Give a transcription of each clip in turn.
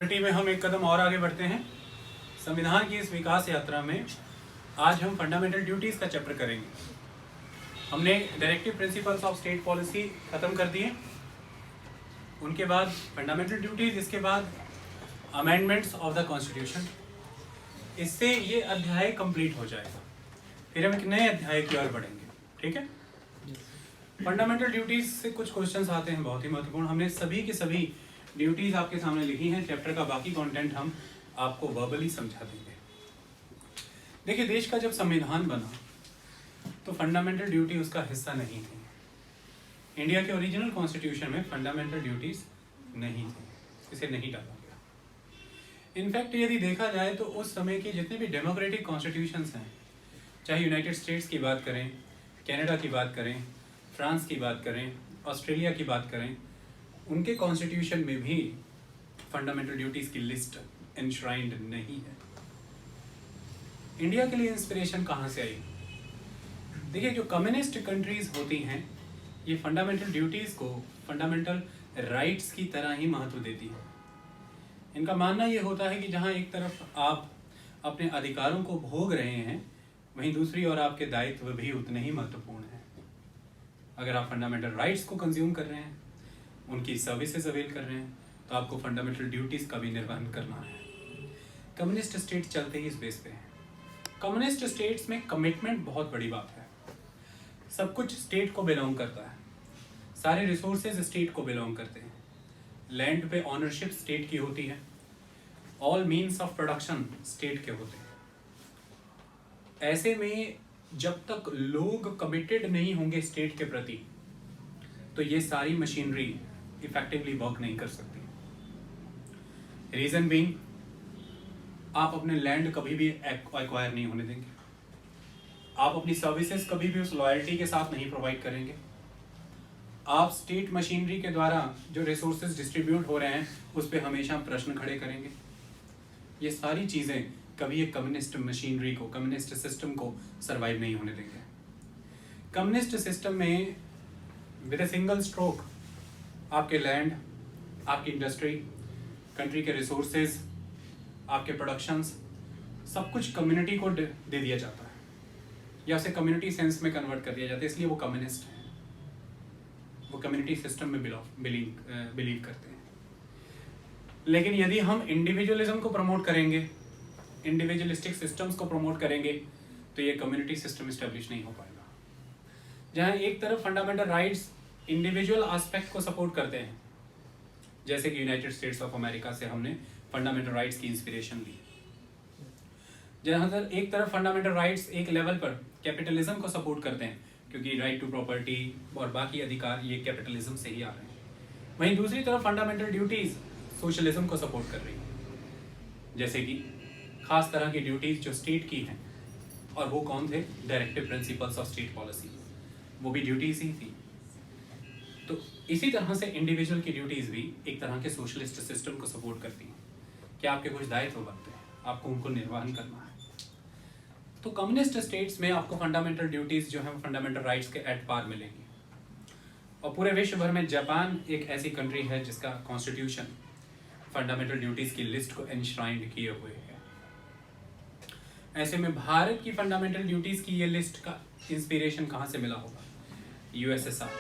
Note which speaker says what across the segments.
Speaker 1: में हम एक कदम और आगे बढ़ते हैं। संविधान की इस विकास यात्रा में आज हम फंडामेंटल ड्यूटीज़ का चैप्टर करेंगे। हमने directive principles of state policy ख़त्म कर दिए, उनके बाद फंडामेंटल ड्यूटीज़, इसके बाद अमेंडमेंट्स ऑफ द कॉन्स्टिट्यूशन। इससे ये अध्याय कंप्लीट हो जाएगा, फिर हम एक नए अध्याय की ओर बढ़ेंगे। ठीक है। फंडामेंटल ड्यूटीज़ से कुछ क्वेश्चंस आते हैं बहुत ही महत्वपूर्ण। हमने सभी की सभी ड्यूटीज़ आपके सामने लिखी हैं। चैप्टर का बाकी कंटेंट हम आपको वर्बली समझा देंगे। देखिए, देश का जब संविधान बना तो फंडामेंटल ड्यूटी उसका हिस्सा नहीं थी। इंडिया के ओरिजिनल कॉन्स्टिट्यूशन में फंडामेंटल ड्यूटीज़ नहीं थी, इसे नहीं डाला गया। इनफैक्ट यदि देखा जाए तो उस समय के जितने भी डेमोक्रेटिक कॉन्स्टिट्यूशंस हैं, चाहे यूनाइटेड स्टेट्स की बात करें, कनाडा की बात करें, फ्रांस की बात करें, ऑस्ट्रेलिया की बात करें, उनके कॉन्स्टिट्यूशन में भी फंडामेंटल ड्यूटीज़ की लिस्ट एनश्राइंड नहीं है। इंडिया के लिए इंस्पिरेशन कहाँ से आई? देखिए, जो कम्युनिस्ट कंट्रीज़ होती हैं ये फंडामेंटल ड्यूटीज़ को फंडामेंटल राइट्स की तरह ही महत्व देती हैं। इनका मानना ये होता है कि जहाँ एक तरफ आप अपने अधिकारों को भोग रहे हैं, वहीं दूसरी ओर आपके दायित्व भी उतने ही महत्वपूर्ण हैं। अगर आप फंडामेंटल राइट्स को कंज्यूम कर रहे हैं, उनकी सर्विसेज अवेल कर रहे हैं, तो आपको फंडामेंटल ड्यूटीज़ का भी निर्वहन करना है। कम्युनिस्ट स्टेट चलते ही इस बेस पे हैं। कम्युनिस्ट स्टेट्स में कमिटमेंट बहुत बड़ी बात है। सब कुछ स्टेट को बिलोंग करता है, सारे रिसोर्सेज स्टेट को बिलोंग करते हैं, लैंड पे ऑनरशिप स्टेट की होती है, all means of production state के होते हैं। ऐसे में जब तक लोग कमिटेड नहीं होंगे स्टेट के प्रति, तो ये सारी मशीनरी इफेक्टिवली वर्क नहीं कर सकती। रीजन बीइंग, आप अपने लैंड कभी भी एक्वायर नहीं होने देंगे, आप अपनी सर्विसेज कभी भी उस लॉयल्टी के साथ नहीं प्रोवाइड करेंगे, आप स्टेट मशीनरी के द्वारा जो रिसोर्सेज डिस्ट्रीब्यूट हो रहे हैं उस पर हमेशा प्रश्न खड़े करेंगे। ये सारी चीज़ें कभी एक कम्युनिस्ट मशीनरी को, कम्युनिस्ट सिस्टम को सरवाइव नहीं होने देंगे। कम्युनिस्ट सिस्टम में विद ए सिंगल स्ट्रोक आपके लैंड, आपकी इंडस्ट्री, कंट्री के रिसोर्सेज, आपके प्रोडक्शंस, सब कुछ कम्युनिटी को दे दिया जाता है, या उसे कम्युनिटी सेंस में कन्वर्ट कर दिया जाता है। इसलिए वो कम्युनिस्ट हैं, वो कम्युनिटी सिस्टम में बिलीव करते हैं। लेकिन यदि हम इंडिविजुअलिज्म को प्रमोट करेंगे, इंडिविजुअलिस्टिक सिस्टम्स को प्रमोट करेंगे, तो ये कम्युनिटी सिस्टम इस्टेब्लिश नहीं हो पाएगा। जहाँ एक तरफ फंडामेंटल राइट्स इंडिविजुअल एस्पेक्ट को सपोर्ट करते हैं, जैसे कि यूनाइटेड स्टेट्स ऑफ अमेरिका से हमने फंडामेंटल राइट्स की इंस्पिरेशन ली। जहाँ एक तरफ फंडामेंटल राइट्स एक लेवल पर कैपिटलिज्म को सपोर्ट करते हैं, क्योंकि राइट टू प्रॉपर्टी और बाकी अधिकार ये कैपिटलिज्म से ही आ रहे हैं, वहीं दूसरी तरफ फंडामेंटल ड्यूटीज़ सोशलिज्म को सपोर्ट कर रही है। जैसे कि खास तरह की ड्यूटीज़ जो स्टेट की हैं, और वो कौन थे? Directive principles of state policy, वो भी ड्यूटीज़ ही थी। तो इसी तरह से इंडिविजुअल की ड्यूटीज़ भी एक तरह के सोशलिस्ट सिस्टम को सपोर्ट करती हैं कि आपके कुछ दायित्व बनते हैं, आपको उनको निर्वहन करना है। तो कम्युनिस्ट स्टेट्स में आपको फंडामेंटल ड्यूटीज़ जो हैं फंडामेंटल राइट्स के एट पार मिलेंगी। और पूरे विश्व भर में जापान एक ऐसी कंट्री है जिसका कॉन्स्टिट्यूशन फंडामेंटल ड्यूटीज़ की लिस्ट को एनश्राइंड किए हुए है। ऐसे में भारत की फंडामेंटल ड्यूटीज़ की ये लिस्ट का इंस्पिरेशन कहाँ से मिला होगा? USSR,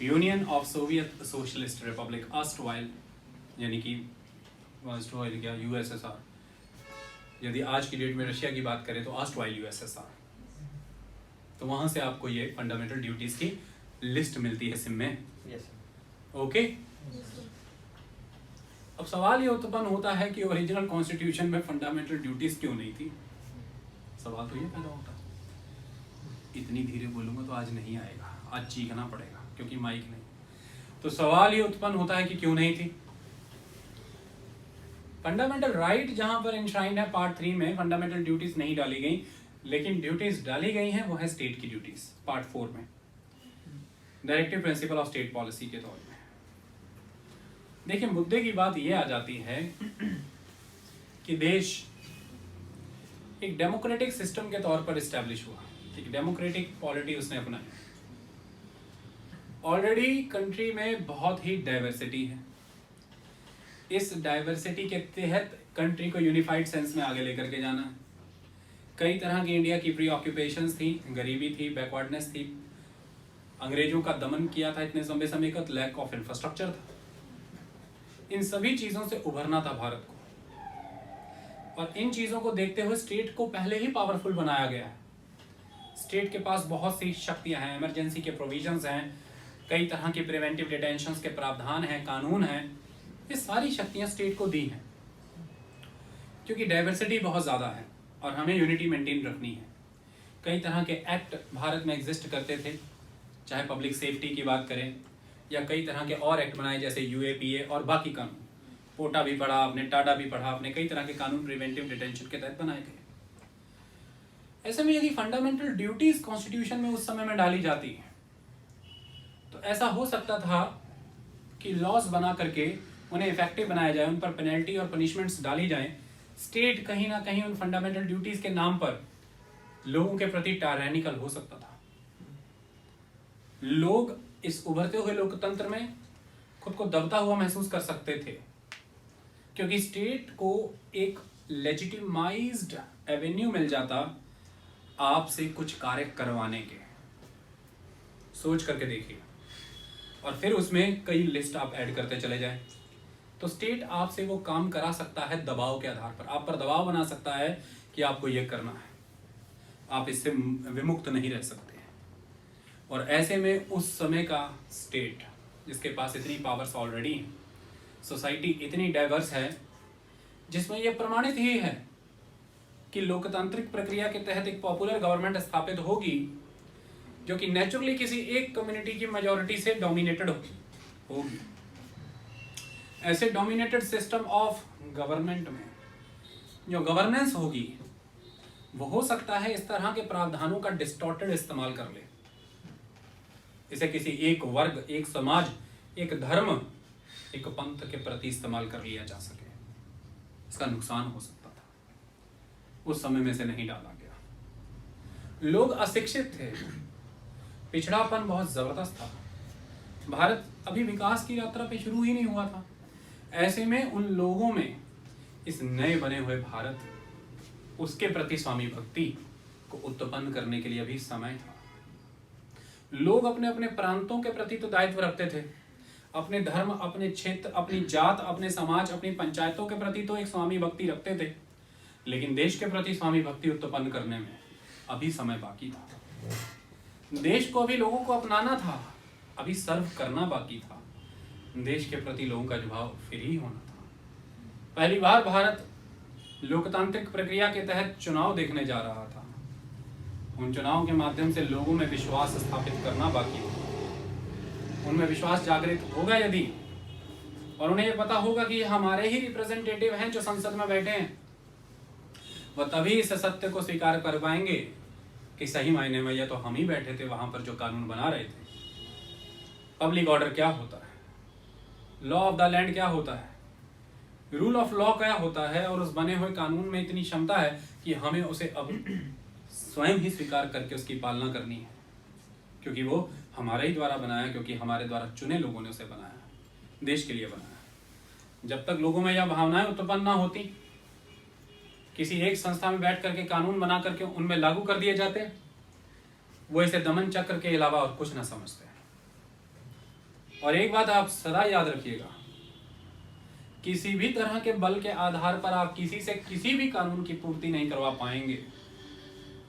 Speaker 1: union of Soviet socialist republic, ऑस्ट्रवाइल, यानी कि ऑस्ट्रवाइल क्या, यूएसएसआर। यदि आज की डेट में रशिया की बात करें तो ऑस्ट्रवाइल यूएसएसआर। तो वहाँ से आपको ये फंडामेंटल ड्यूटीज़ की लिस्ट मिलती है सिम में। ओके। अब सवाल ये उत्पन्न होता है कि ओरिजिनल कॉन्स्टिट्यूशन में फंडामेंटल ड्यूटीज़ क्यों नहीं थी? सवाल तो ये पैदा होता है। इतनी धीरे बोलूँगा तो आज नहीं आएगा, आज चीखना पड़ेगा क्योंकि माइक नहीं। तो सवाल ये उत्पन्न होता है कि क्यों नहीं थी? फंडामेंटल राइट जहाँ पर इंश्राइंड है पार्ट 3 में फंडामेंटल ड्यूटीज़ नहीं डाली गई, लेकिन ड्यूटीज़ डाली गई हैं वो है स्टेट की ड्यूटीज़ पार्ट 4 में, directive principle of state policy के तौर में। देखिए, मुद्दे की बात ये आ जाती है कि देश एक डेमोक्रेटिक सिस्टम के तौर पर इस्टेब्लिश हुआ, एक डेमोक्रेटिक पॉलिटी उसने अपनाई। ऑलरेडी कंट्री में बहुत ही डाइवर्सिटी है, इस डाइवर्सिटी के तहत कंट्री को यूनिफाइड सेंस में आगे लेकर के जाना है। कई तरह की इंडिया की प्री ऑक्यूपेशंस थी, गरीबी थी, बैकवर्डनेस थी, अंग्रेजों का दमन किया था इतने लंबे समय का, लैक ऑफ इंफ्रास्ट्रक्चर था। इन सभी चीज़ों से उभरना था भारत को, और इन चीज़ों को देखते हुए स्टेट को पहले ही पावरफुल बनाया गया है। स्टेट के पास बहुत सी शक्तियां हैं, इमरजेंसी के प्रोविजंस हैं, कई तरह की प्रिवेंटिव डिटेंशंस के प्रावधान हैं, कानून हैं, ये सारी शक्तियां स्टेट को दी हैं, क्योंकि डाइवर्सिटी बहुत ज़्यादा है और हमें यूनिटी मेंटेन रखनी है। कई तरह के एक्ट भारत में एग्जिस्ट करते थे, चाहे पब्लिक सेफ्टी की बात करें या कई तरह के और एक्ट बनाए जैसे यूएपीए और बाकी कानून, पोटा भी पढ़ा आपने, टाडा भी पढ़ा आपने, कई तरह के कानून प्रिवेंटिव डिटेंशन के तहत बनाए गए। ऐसे में यदि फंडामेंटल ड्यूटीज कॉन्स्टिट्यूशन में उस समय में डाली जाती है तो ऐसा हो सकता था कि लॉज बना करके उन्हें इफेक्टिव बनाया जाए, उन पर पेनल्टी और पनिशमेंट्स डाली जाएं। स्टेट कहीं ना कहीं उन फंडामेंटल ड्यूटीज के नाम पर लोगों के प्रति टायरेनिकल हो सकता था। लोग इस उभरते हुए लोकतंत्र में खुद को दबता हुआ महसूस कर सकते थे, क्योंकि स्टेट को एक लेजिटिमाइज्ड एवेन्यू मिल जाता आपसे कुछ कार्य करवाने के। सोच करके देखिए, और फिर उसमें कई लिस्ट आप ऐड करते चले जाएं, तो स्टेट आपसे वो काम करा सकता है दबाव के आधार पर, आप पर दबाव बना सकता है कि आपको ये करना है, आप इससे विमुक्त नहीं रह सकते। और ऐसे में उस समय का स्टेट जिसके पास इतनी पावर्स ऑलरेडी हैं, सोसाइटी इतनी डाइवर्स है, जिसमें यह प्रमाणित ही है कि लोकतांत्रिक प्रक्रिया के तहत एक पॉपुलर गवर्नमेंट स्थापित होगी जो कि नेचुरली किसी एक कम्युनिटी की मेजॉरिटी से डोमिनेटेड होगी। ऐसे डोमिनेटेड सिस्टम ऑफ गवर्नमेंट में जो गवर्नेंस होगी वो हो सकता है इस तरह के प्रावधानों का डिस्टॉर्टेड इस्तेमाल कर ले, इसे किसी एक वर्ग, एक समाज, एक धर्म, एक पंथ के प्रति इस्तेमाल कर लिया जा सके। इसका नुकसान हो सकता था, उस समय में से नहीं डाला गया। लोग अशिक्षित थे, पिछड़ापन बहुत जबरदस्त था, भारत अभी विकास की यात्रा पे शुरू ही नहीं हुआ था। ऐसे में उन लोगों में इस नए बने हुए भारत, उसके प्रति स्वामी भक्ति को उत्पन्न करने के लिए अभी समय था। लोग अपने अपने प्रांतों के प्रति तो दायित्व रखते थे, अपने धर्म, अपने क्षेत्र, अपनी जात, अपने समाज, अपनी पंचायतों के प्रति तो एक स्वामी भक्ति रखते थे, लेकिन देश के प्रति स्वामी भक्ति उत्पन्न करने में अभी समय बाकी था। देश को अभी लोगों को अपनाना था, अभी सर्व करना बाकी था। देश के प्रति लोगों का झुकाव फिर ही होना था। पहली बार भारत लोकतांत्रिक प्रक्रिया के तहत चुनाव देखने जा रहा था। उन चुनावों के माध्यम से लोगों में विश्वास स्थापित करना बाकी था। उनमें विश्वास जागृत होगा यदि, और उन्हें यह पता होगा कि हमारे ही रिप्रेजेंटेटिव हैं जो संसद में बैठे हैं, वह तभी इस सत्य को स्वीकार कर पाएंगे कि सही मायने में यह तो हम ही बैठे थे वहां पर जो कानून बना रहे थे। पब्लिक ऑर्डर क्या होता है, लॉ ऑफ द लैंड क्या होता है, रूल ऑफ लॉ क्या होता है, और उस बने हुए कानून में इतनी क्षमता है कि हमें उसे अब स्वयं ही स्वीकार करके उसकी पालना करनी है, क्योंकि वो हमारे ही द्वारा बनाया, क्योंकि हमारे द्वारा चुने लोगों ने उसे बनाया, देश के लिए बनाया। जब तक लोगों में यह भावनाएं उत्पन्न ना होती, किसी एक संस्था में बैठ करके कानून बना करके उनमें लागू कर दिए जाते, वो इसे दमन चक्र के अलावा और कुछ ना समझते। और एक बात आप सदा याद रखिएगा, किसी भी तरह के बल के आधार पर आप किसी से किसी भी कानून की पूर्ति नहीं करवा पाएंगे।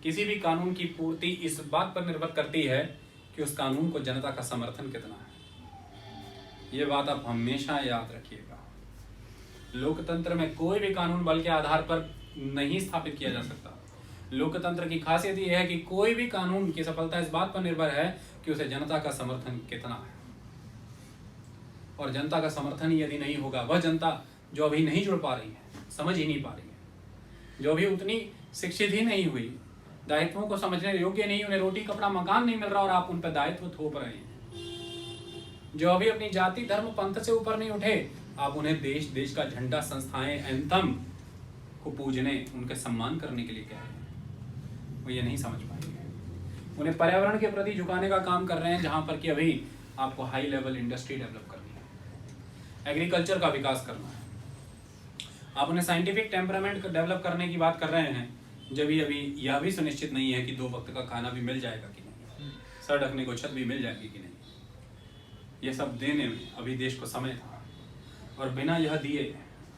Speaker 1: किसी भी कानून की पूर्ति इस बात पर निर्भर करती है कि उस कानून को जनता का समर्थन कितना है। ये बात आप हमेशा याद रखिएगा। लोकतंत्र में कोई भी कानून बल के आधार पर नहीं स्थापित किया जा सकता। लोकतंत्र की खासियत यह है कि कोई भी कानून की सफलता इस बात पर निर्भर है कि उसे जनता का समर्थन कितना है। और जनता का समर्थन यदि नहीं होगा, वह जनता जो अभी नहीं जुड़ पा रही है, समझ ही नहीं पा रही है, जो अभी उतनी शिक्षित ही नहीं हुई, दायित्वों को समझने योग्य नहीं, उन्हें रोटी कपड़ा मकान नहीं मिल रहा और आप उन पर दायित्व थोप रहे हैं, जो अभी अपनी जाति धर्म पंथ से ऊपर नहीं उठे, आप उन्हें देश का झंडा, संस्थाएं, एंथम को पूजने, उनके सम्मान करने के लिए कह रहे हैं, वो ये नहीं समझ पाएंगे। उन्हें पर्यावरण के प्रति झुकाने का काम कर रहे हैं, जहां पर कि अभी आपको हाई लेवल इंडस्ट्री डेवलप करनी है, एग्रीकल्चर का विकास करना है, आप उन्हें साइंटिफिक टेम्परामेंट डेवलप करने की बात कर रहे हैं जब अभी यह भी सुनिश्चित नहीं है कि 2 वक्त का खाना भी मिल जाएगा कि नहीं, सर ढकने को छत भी मिल जाएगी कि नहीं। ये सब देने में अभी देश को समय था, और बिना यह दिए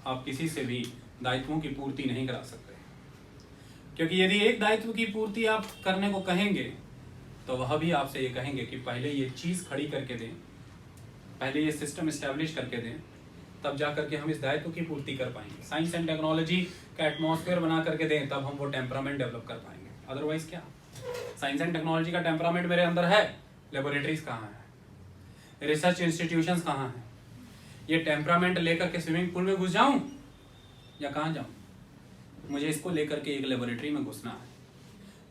Speaker 1: आप किसी से भी दायित्वों की पूर्ति नहीं करा सकते, क्योंकि यदि एक दायित्व की पूर्ति आप करने को कहेंगे तो वह भी आपसे ये कहेंगे कि पहले ये चीज़ खड़ी करके दें, पहले ये सिस्टम इस्टेब्लिश करके दें, तब जा करके हम इस दायित्व की पूर्ति कर पाएंगे। साइंस एंड टेक्नोलॉजी का एटमॉस्फेयर बना करके दें, तब हम वो टेम्परामेंट डेवलप कर पाएंगे। अदरवाइज क्या? साइंस एंड टेक्नोलॉजी का टेम्परामेंट मेरे अंदर है, लेबोरेटरीज कहाँ है, रिसर्च इंस्टीट्यूशंस कहाँ हैं? ये टेम्परामेंट लेकर के स्विमिंग पूल में घुस जाऊं या कहाँ जाऊं? मुझे इसको लेकर के एक लेबोरेटरी में घुसना है।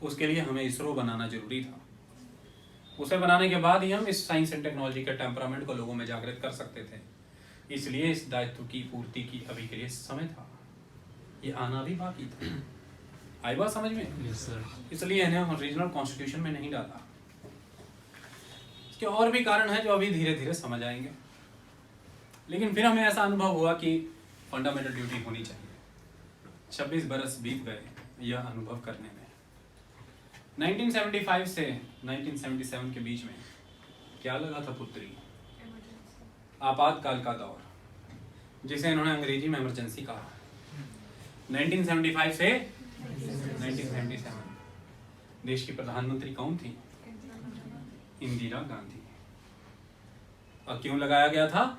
Speaker 1: उसके लिए हमें इसरो बनाना जरूरी था। उसे बनाने के बाद ही हम इस साइंस एंड टेक्नोलॉजी के टेम्परामेंट को लोगों में जागृत कर सकते थे। इसलिए इस दायित्व की पूर्ति की अभी के लिए समय था, ये आना भी बाकी था। आई बात समझ में?
Speaker 2: Yes sir.
Speaker 1: इसलिए इन्हें रीजनल कॉन्स्टिट्यूशन में नहीं डाला। इसके और भी कारण है जो अभी धीरे धीरे समझ आएंगे, लेकिन फिर हमें ऐसा अनुभव हुआ कि फंडामेंटल ड्यूटी होनी चाहिए। 26 बरस बीत गए यह अनुभव करने में। 1975 से 1977 के बीच में क्या लगा था पुत्री? आपातकाल का दौर, जिसे इन्होंने अंग्रेजी में इमरजेंसी कहा। 1975 से 1977 देश की प्रधानमंत्री कौन थी? इंदिरा गांधी। और क्यों लगाया गया था?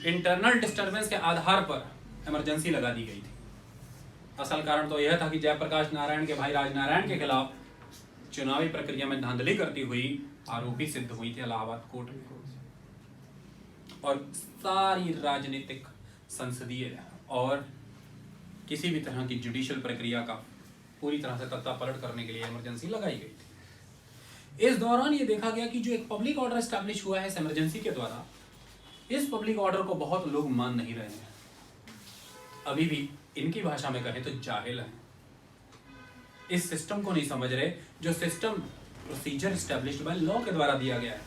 Speaker 1: इंटरनल डिस्टरबेंस के आधार पर इमरजेंसी लगा दी गई थी। असल कारण तो यह था कि जयप्रकाश नारायण के भाई राजनारायण के खिलाफ चुनावी प्रक्रिया में धांधली करती हुई आरोपी सिद्ध हुई थी इलाहाबाद कोर्ट में, और सारी राजनीतिक, संसदीय और किसी भी तरह की जुडिशियल प्रक्रिया का पूरी तरह से तख्ता पलट करने के लिए इमरजेंसी लगाई गई थी। इस दौरान ये देखा गया कि जो एक पब्लिक ऑर्डर एस्टैब्लिश हुआ है इस इमरजेंसी के द्वारा, इस पब्लिक ऑर्डर को बहुत लोग मान नहीं रहे हैं। अभी भी इनकी भाषा में कहें तो जाहिल हैं, इस सिस्टम को नहीं समझ रहे जो system procedure established by law के द्वारा दिया गया है।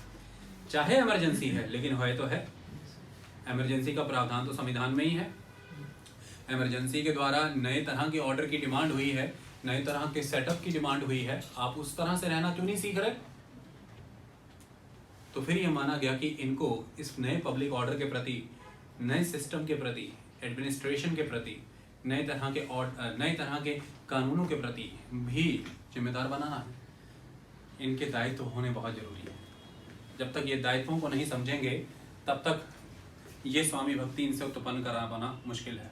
Speaker 1: चाहे इमरजेंसी है, लेकिन है तो है। इमरजेंसी का प्रावधान तो संविधान में ही है। इमरजेंसी के द्वारा नए तरह के ऑर्डर की डिमांड हुई है, नए तरह के सेटअप की डिमांड हुई है। आप उस तरह से रहना क्यों नहीं सीख रहे? तो फिर यह माना गया कि इनको इस नए पब्लिक ऑर्डर के प्रति, नए सिस्टम के प्रति, एडमिनिस्ट्रेशन के प्रति, नए तरह के कानूनों के प्रति भी जिम्मेदार बनाना है। इनके दायित्व होने बहुत जरूरी है। जब तक ये दायित्वों को नहीं समझेंगे तब तक ये स्वामी भक्ति इनसे उत्पन्न करा पाना मुश्किल है।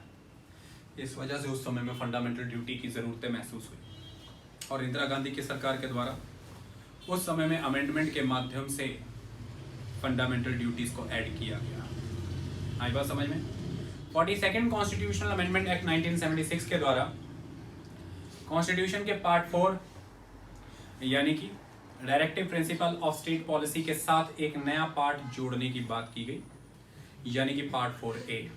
Speaker 1: इस वजह से उस समय में फंडामेंटल ड्यूटी की ज़रूरतें महसूस हुई, और इंदिरा गांधी की सरकार के द्वारा उस समय में अमेंडमेंट के माध्यम से फंडामेंटल ड्यूटीज़ को ऐड किया गया। आई बात समझ में? 42nd कॉन्स्टिट्यूशनल अमेंडमेंट एक्ट 1976 के द्वारा कॉन्स्टिट्यूशन के पार्ट 4 यानी कि directive principle of state policy के साथ एक नया पार्ट जोड़ने की बात की गई, यानी कि पार्ट 4A।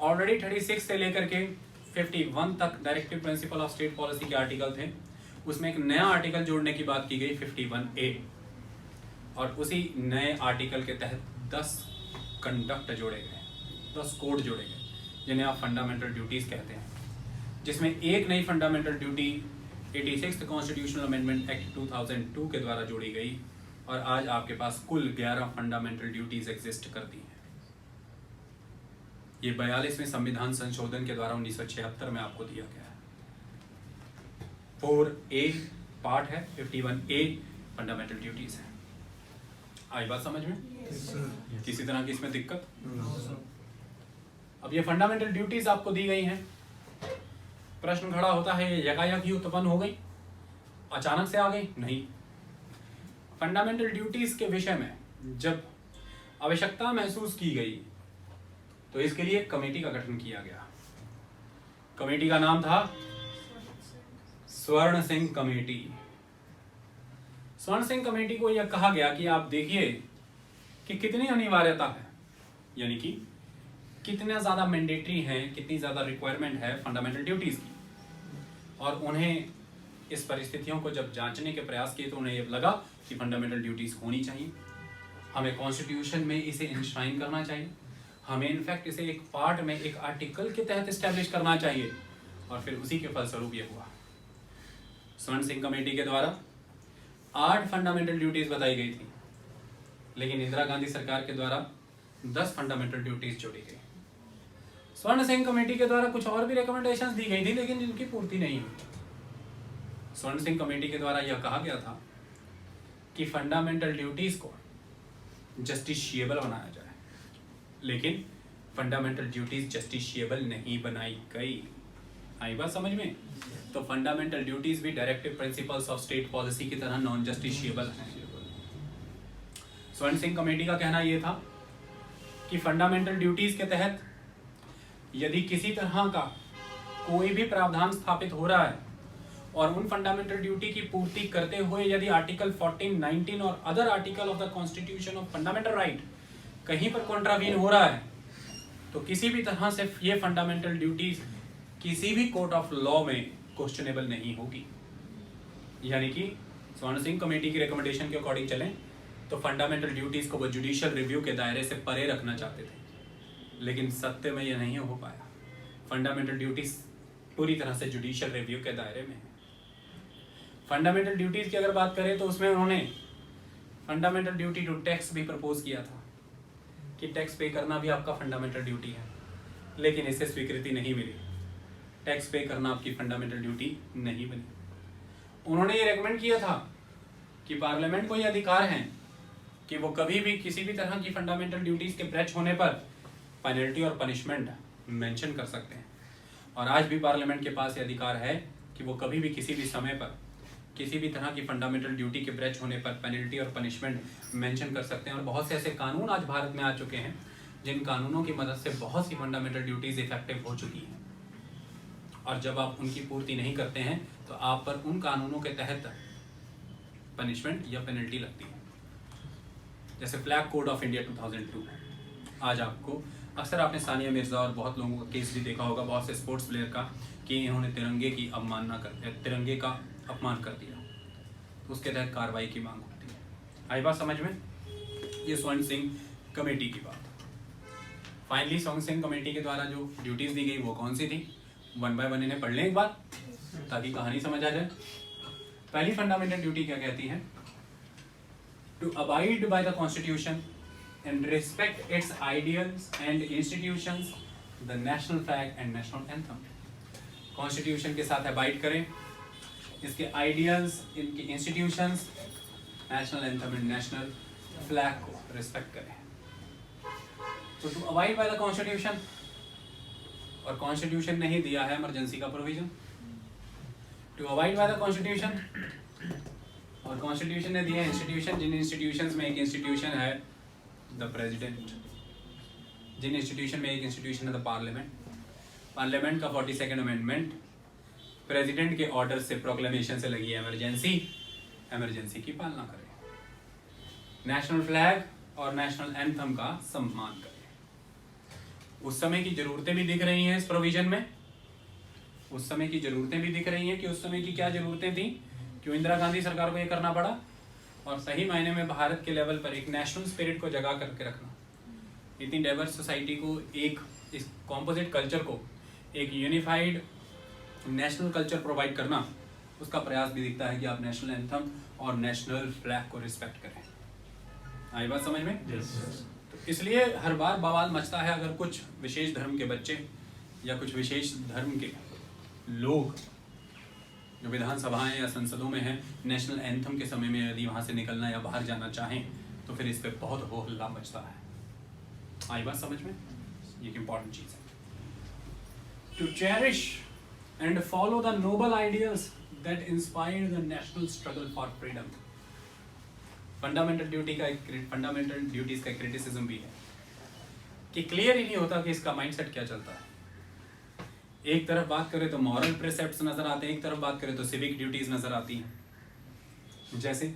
Speaker 1: ऑलरेडी 36 से लेकर के 51 तक directive principle of state policy के आर्टिकल थे, उसमें एक नया आर्टिकल जोड़ने की बात की गई 51A, और उसी नए आर्टिकल के तहत 10 कंडक्ट जोड़े गए, 10 कोड जोड़े गए, जिन्हें आप फंडामेंटल ड्यूटीज कहते हैं, जिसमें एक नई fundamental duty 86th constitutional amendment act 2002 के द्वारा जोड़ी गई, और आज आपके पास कुल 11 फंडामेंटल ड्यूटीज एग्जिस्ट करती हैं। ये 42वें संविधान संशोधन के द्वारा 1976 में आपको दिया गया है। 4A पार्ट है, 51A फंडामेंटल ड्यूटीज है। आई बात समझ में? किसी तरह की इसमें दिक्कत? अब ये फंडामेंटल ड्यूटीज आपको दी गई हैं। प्रश्न खड़ा होता है, ये यकायक ही उत्पन्न हो गई, अचानक से आ गई? नहीं। फंडामेंटल ड्यूटीज के विषय में जब आवश्यकता महसूस की गई तो इसके लिए एक कमेटी का गठन किया गया। कमेटी का नाम था स्वर्ण सिंह कमेटी। स्वर्ण सिंह कमेटी को यह कहा गया कि आप देखिए कि कितनी अनिवार्यता है, यानी कि कितना ज़्यादा मैंडेटरी है, कितनी ज़्यादा रिक्वायरमेंट है फंडामेंटल ड्यूटीज़ की। और उन्हें इस परिस्थितियों को जब जांचने के प्रयास किए तो उन्हें ये लगा कि फंडामेंटल ड्यूटीज़ होनी चाहिए। हमें कॉन्स्टिट्यूशन में इसे इंश्राइन करना चाहिए, हमें इनफैक्ट इसे एक पार्ट में एक आर्टिकल के तहत इस्टेब्लिश करना चाहिए, और फिर उसी के फलस्वरूप ये हुआ। स्वर्ण सिंह कमेटी के द्वारा 8 फंडामेंटल ड्यूटीज बताई गई थी, लेकिन इंदिरा गांधी सरकार के द्वारा 10 फंडामेंटल ड्यूटीज जोड़ी गई। स्वर्ण सिंह कमेटी के द्वारा कुछ और भी रिकमेंडेशंस दी गई थी, लेकिन जिनकी पूर्ति नहीं हुई। स्वर्ण सिंह कमेटी के द्वारा यह कहा गया था कि फंडामेंटल ड्यूटीज को जस्टिशिएबल बनाया जाए, लेकिन फंडामेंटल ड्यूटीज जस्टिशिएबल नहीं बनाई गई। आई बात समझ में? तो फंडामेंटल ड्यूटीज भी directive principles of state policy की तरह नॉन जस्टिशिएबल हैं। स्वर्ण सिंह कमेटी का कहना यह था कि फंडामेंटल ड्यूटीज के तहत यदि किसी तरह का कोई भी प्रावधान स्थापित हो रहा है और उन फंडामेंटल ड्यूटी की पूर्ति करते हुए यदि आर्टिकल 14, 19 और other article of the constitution of fundamental right कहीं पर कॉन्ट्रावीन हो रहा है, तो किसी भी तरह से ये फंडामेंटल ड्यूटीज किसी भी कोर्ट ऑफ लॉ में क्वेश्चनेबल नहीं होगी। यानी कि स्वर्ण सिंह कमेटी की रिकमेंडेशन के अकॉर्डिंग चलें तो फंडामेंटल ड्यूटीज को वो जुडिशियल रिव्यू के दायरे से परे रखना चाहते थे, लेकिन सत्य में यह नहीं हो पाया। फंडामेंटल ड्यूटीज पूरी तरह से जुडिशियल रिव्यू के दायरे में है। फंडामेंटल ड्यूटीज की अगर बात करें तो उसमें उन्होंने फंडामेंटल ड्यूटी टू टैक्स भी प्रपोज किया था कि टैक्स पे करना भी आपका फंडामेंटल ड्यूटी है, लेकिन इसे स्वीकृति नहीं मिली। टैक्स पे करना आपकी फंडामेंटल ड्यूटी नहीं बनी। उन्होंने ये रेकमेंड किया था कि पार्लियामेंट को ये अधिकार है कि वो कभी भी किसी भी तरह की फंडामेंटल ड्यूटीज के ब्रेच होने पर पेनल्टी और पनिशमेंट मेंशन कर सकते हैं, और आज भी पार्लियामेंट के पास ये अधिकार है कि वो कभी भी किसी भी समय पर किसी भी तरह की फंडामेंटल ड्यूटी के ब्रेच होने पर पेनल्टी और पनिशमेंट मेंशन कर सकते हैं। और बहुत से ऐसे कानून आज भारत में आ चुके हैं जिन कानूनों की मदद से बहुत सी फंडामेंटल ड्यूटीज इफेक्टिव हो चुकी हैं, और जब आप उनकी पूर्ति नहीं करते हैं तो आप पर उन कानूनों के तहत पनिशमेंट या पेनल्टी लगती है। जैसे फ्लैग कोड ऑफ इंडिया 2002, आज आपको अक्सर आपने सानिया मिर्जा और बहुत लोगों का केस भी देखा होगा, बहुत से स्पोर्ट्स प्लेयर का, कि इन्होंने तिरंगे की अवमानना कर तिरंगे का अपमान कर दिया, तो उसके तहत कार्रवाई की मांग होती है। आई बात समझ में? ये स्वर्ण सिंह कमेटी की बात। फाइनली स्वर्ण सिंह कमेटी के द्वारा जो ड्यूटीज दी गई वो कौन सी थी, 1 बाय 1 इन्हें पढ़ लें एक बार ताकि कहानी समझ आ जाए। पहली फंडामेंटल ड्यूटी क्या कहती है? To abide by the constitution and respect its ideals and institutions, the national flag and national anthem. Constitution के साथ अबाइड करें, इसके आइडियल्स, इनकी institutions, national anthem and national flag को रिस्पेक्ट करें। तो to abide by the constitution, और constitution नहीं दिया है इमरजेंसी का provision. To abide by the constitution, और कॉन्स्टिट्यूशन ने दिया इंस्टीट्यूशन, जिन इंस्टीट्यूशंस में एक इंस्टीट्यूशन है द प्रेसिडेंट, जिन इंस्टीट्यूशन में एक इंस्टीट्यूशन है द पार्लियामेंट। पार्लियामेंट का 42nd अमेंडमेंट प्रेसिडेंट के ऑर्डर से प्रोक्लेमेशन से लगी है इमरजेंसी, इमरजेंसी की पालना करें। नेशनल फ्लैग और नेशनल एंथम का सम्मान करें। उस समय की जरूरतें भी दिख रही हैं इस प्रोविजन में, उस समय की जरूरतें भी दिख रही हैं कि उस समय की क्या जरूरतें थी, क्यों इंदिरा गांधी सरकार को ये करना पड़ा, और सही मायने में भारत के लेवल पर एक नेशनल स्पिरिट को जगा करके रखना, इतनी डाइवर्स सोसाइटी को, एक इस कॉम्पोजिट कल्चर को एक यूनिफाइड नेशनल कल्चर प्रोवाइड करना, उसका प्रयास भी दिखता है कि आप नेशनल एंथम और नेशनल फ्लैग को रिस्पेक्ट करें। आई बात समझ में?
Speaker 2: yes.
Speaker 1: तो इसलिए हर बार बवाल मचता है अगर कुछ विशेष धर्म के बच्चे या कुछ विशेष धर्म के लोग जो विधानसभाएं या संसदों में हैं, नेशनल एंथम के समय में यदि वहाँ से निकलना या बाहर जाना चाहें तो फिर इस पे बहुत हो हल्ला मचता है। आई बात समझ में? ये इम्पॉर्टेंट चीज़ है। To cherish and follow the noble ideals that inspire the national struggle for freedom. Fundamental duties का क्रिटिसिज्म भी है कि क्लियर ही नहीं होता कि इसका माइंडसेट क्या चलता है। एक तरफ बात करें तो मॉरल प्रिसेप्ट्स नजर आते हैं, एक तरफ बात करें तो सिविक ड्यूटीज नजर आती हैं। जैसे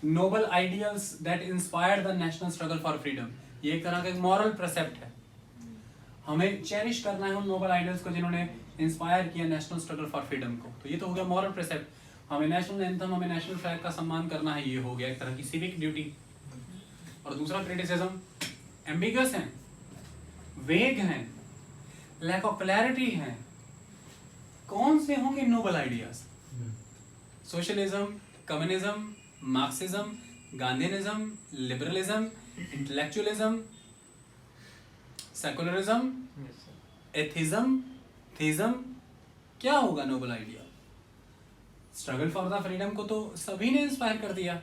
Speaker 1: noble ideals that inspire the national struggle for freedom, ये एक तरह का मॉरल प्रिसेप्ट है। हमें चेरिश करना है उन नोबल आइडियल्स को जिन्होंने इंस्पायर किया नेशनल स्ट्रगल फॉर फ्रीडम को, तो ये तो हो गया मॉरल प्रिसेप्ट। हमें नेशनल एंथम, हमें नेशनल फ्लैग का सम्मान करना है, ये हो गया एक तरह की सिविक ड्यूटी। और दूसरा क्रिटिसिज्म, एम्बिगस है, वेग है, लैक ऑफ क्लैरिटी है। कौन से होंगे noble ideas? Socialism, communism, Marxism, Gandhinism, liberalism, intellectualism, secularism, atheism, theism, क्या होगा noble idea? Struggle for the freedom को तो सभी ने इंस्पायर कर दिया।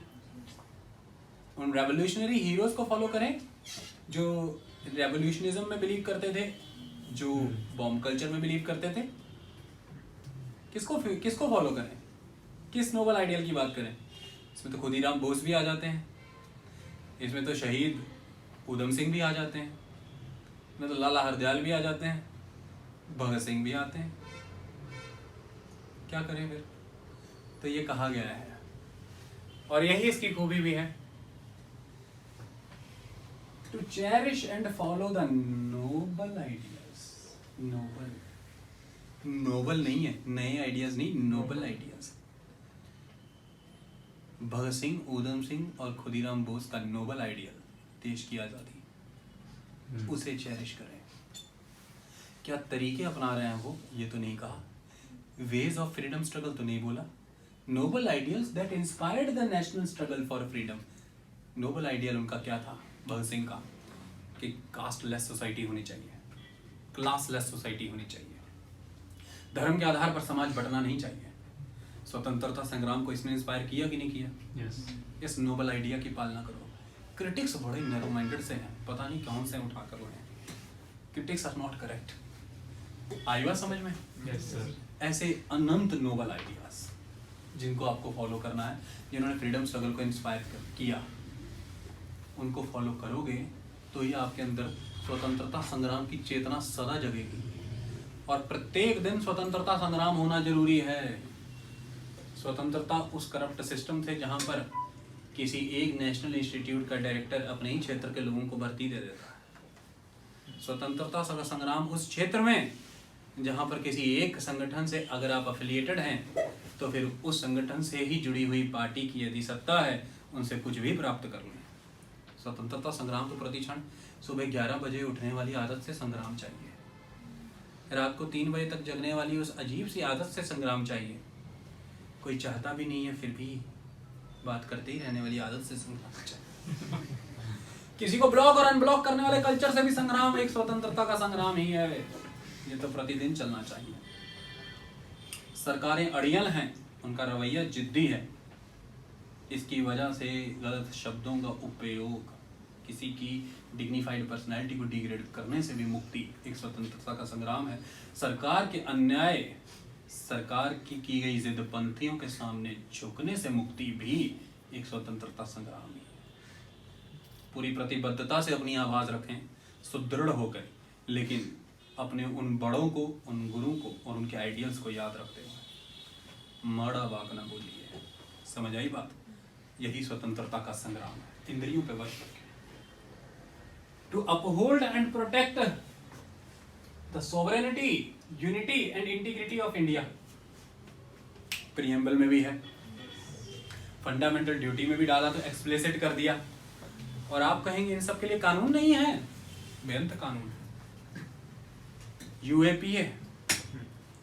Speaker 1: उन रेवोल्यूशनरी हीरोज को फॉलो करें जो रेवोल्यूशनिज्म में बिलीव करते थे, जो बॉम्ब कल्चर में बिलीव करते थे। किसको फॉलो करें? किस नोबल आइडियल की बात करें? इसमें तो खुदीराम बोस भी आ जाते हैं, इसमें तो शहीद उधम सिंह भी आ जाते हैं, इसमें तो लाला हरदयाल भी आ जाते हैं, भगत सिंह भी आते हैं। क्या करें फिर? तो ये कहा गया है, और यही इसकी खूबी भी है, to cherish and follow the noble ideas. Noble नहीं है, नए आइडियाज नहीं, नोबल आइडियाज। भगत सिंह, उधम सिंह और खुदीराम बोस का नोबल आइडियल, देश की आजादी, उसे चेरिश करें। क्या तरीके अपना रहे हैं वो, ये तो नहीं कहा। वेज ऑफ फ्रीडम स्ट्रगल तो नहीं बोला। Noble ideals that inspired the national struggle for freedom. Noble ideal उनका क्या था भगत सिंह का? कि कास्टलेस सोसाइटी होनी चाहिए, क्लासलेस सोसाइटी होनी चाहिए, धर्म के आधार पर समाज बंटना नहीं चाहिए। स्वतंत्रता संग्राम को इसने इंस्पायर किया कि नहीं किया? इस नोबल आइडिया की पालना करो। क्रिटिक्स बड़े नैरो माइंडेड से हैं, पता नहीं कौन से उठा कर उन्हें। Critics are not correct. आई बात समझ में? ऐसे अनंत नोबल आइडियाज जिनको आपको फॉलो करना है, जिन्होंने फ्रीडम स्ट्रगल को इंस्पायर किया, उनको फॉलो करोगे तो ये आपके अंदर स्वतंत्रता संग्राम की चेतना सदा जगेगी। और प्रत्येक दिन स्वतंत्रता संग्राम होना जरूरी है। स्वतंत्रता उस करप्ट सिस्टम से जहां पर किसी एक नेशनल इंस्टीट्यूट का डायरेक्टर अपने ही क्षेत्र के लोगों को भर्ती दे देता है। स्वतंत्रता संग्राम उस क्षेत्र में जहां पर किसी एक संगठन से अगर आप एफिलिएटेड हैं तो फिर उस संगठन से ही जुड़ी हुई पार्टी की यदि सत्ता है, उनसे कुछ भी प्राप्त कर लें। स्वतंत्रता संग्राम तो प्रतिक्षण सुबह 11 बजे उठने वाली आदत से संग्राम चाहिए, रात को 3 बजे तक जगने वाली उस अजीब सी आदत से संग्राम चाहिए। कोई चाहता भी नहीं है फिर भी बात करते ही रहने वाली आदत से संग्राम चाहिए। किसी को ब्लॉक और अनब्लॉक करने वाले कल्चर से भी संग्राम एक स्वतंत्रता का संग्राम ही है। ये तो प्रतिदिन चलना चाहिए। सरकारें अड़ियल हैं, उनका रवैया जिद्दी है, इसकी वजह से गलत शब्दों का उपयोग, किसी की डिग्निफाइड पर्सनैलिटी को डिग्रेड करने से भी मुक्ति एक स्वतंत्रता का संग्राम है। सरकार के अन्याय, सरकार की गई जिद्दपंथियों के सामने झुकने से मुक्ति भी एक स्वतंत्रता संग्राम है। पूरी प्रतिबद्धता से अपनी आवाज रखें, सुदृढ़ होकर, लेकिन अपने उन बड़ों को, उन गुरु को और उनके आइडियल्स को याद रखते हुए माड़ा वाक न बोलिए। समझ आई बात? यही स्वतंत्रता का संग्राम है, इंद्रियों पे वश करके। To uphold and protect the sovereignty, unity and integrity of India, preamble में भी है, फंडामेंटल ड्यूटी में भी डाला तो एक्सप्लिसिट कर दिया। और आप कहेंगे इन सब के लिए कानून नहीं है, बेअंत कानून। यूएपीए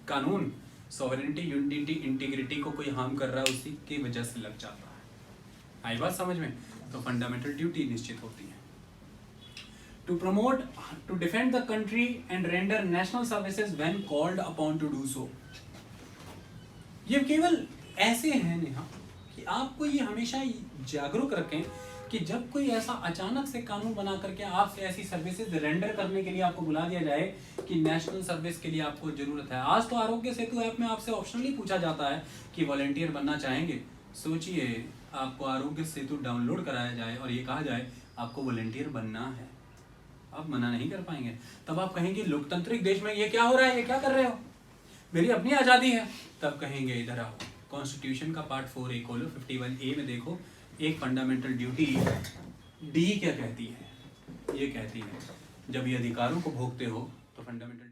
Speaker 1: कानून सोवरेनिटी, यूनिटी, इंटीग्रिटी को कोई हार्म कर रहा है उसी की वजह से लग जाता है। आई बात समझ में? तो फंडामेंटल ड्यूटी निश्चित होती है। To promote, to defend the country and render national services when called upon to do so. ये केवल ऐसे हैं नेहा कि आपको ये हमेशा जागरूक रखें कि जब कोई ऐसा अचानक से कानून बना करके आपसे ऐसी सर्विसेज रेंडर करने के लिए आपको बुला दिया जाए कि नेशनल सर्विस के लिए आपको जरूरत है। आज तो आरोग्य सेतु ऐप में आपसे ऑप्शनली पूछा जाता है कि वॉलंटियर बनना चाहेंगे। सोचिए आपको आरोग्य सेतु डाउनलोड कराया जाए और ये कहा जाए आपको वॉलंटियर बनना है, आप मना नहीं कर पाएंगे। तब आप कहेंगे लोकतांत्रिक देश में ये क्या हो रहा है, ये क्या कर रहे हो, मेरी अपनी आज़ादी है। तब कहेंगे इधर आओ, कॉन्स्टिट्यूशन का पार्ट 4A खोलो, 51A में देखो, एक फंडामेंटल ड्यूटी डी क्या कहती है? ये कहती है जब ये अधिकारों को भोगते हो तो फंडामेंटल